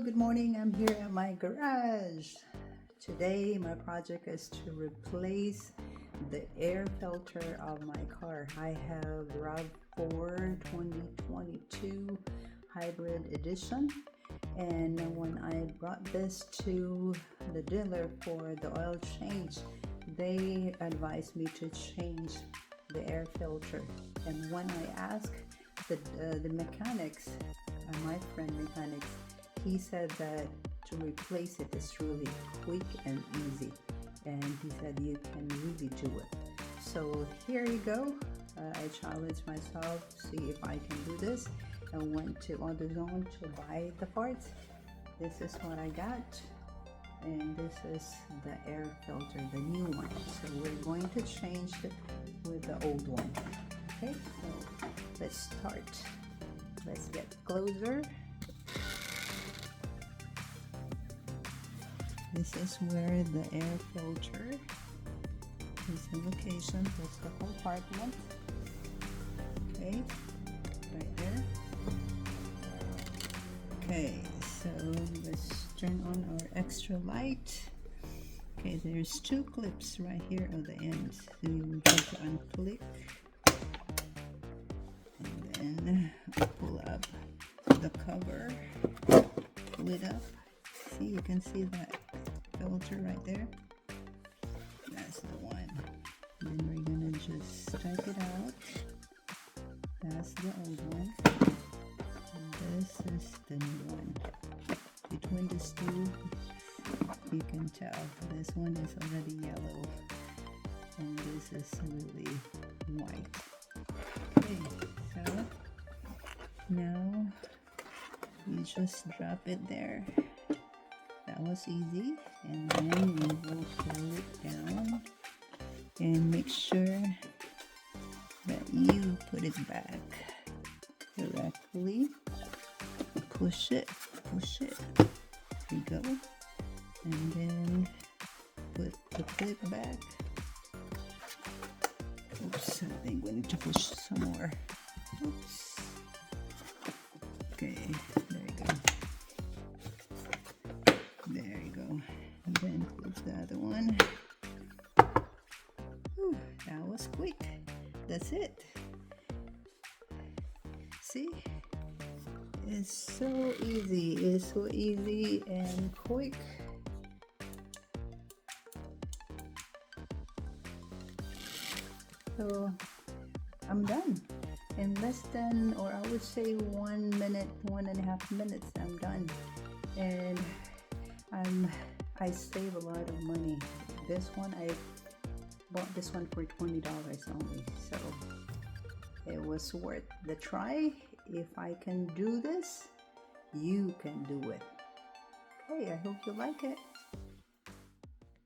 good morning. I'm here at my garage. Today my project is to replace the air filter of my car. I have RAV 2022 hybrid edition, and when I brought this to the dealer for the oil change, they advised me to change the air filter. And when I asked the mechanics, my friend mechanics, he said that to replace it is really quick and easy, and he said you can really do it. So here you go. I challenged myself, see if I can do this, and went to AutoZone to buy the parts. This is what I got, and this is the air filter, the new one. So we're going to change it with the old one. Okay, so let's start. Let's get closer. This is where the air filter is the location. That's the compartment. Okay, right there. Okay, so let's turn on our extra light. Okay, there's two clips right here at the end. So you have to unclip, and then pull up the cover, pull it up. See, you can see that filter right there. That's the one. Then we're gonna just take it out. That's the old one, and this is the new one. Between these two, you can tell this one is already yellow and this is really white. Okay, so now you just drop it there. That was easy, and then we will pull it down and make sure that you put it back correctly. Push it. There you go. And then put the clip back. Oops, I think we need to push some more. Oops. Okay, there you go. There you go. And then close the other one. Whew, that was quick. That's it. See? It's so easy. It's so easy and quick. So I'm done. In less than, or I would say 1 minute, 1.5 minutes, I'm done. And I save a lot of money. This one, I bought this one for $20 only. So it was worth the try. If I can do this, you can do it. Okay, I hope you like it.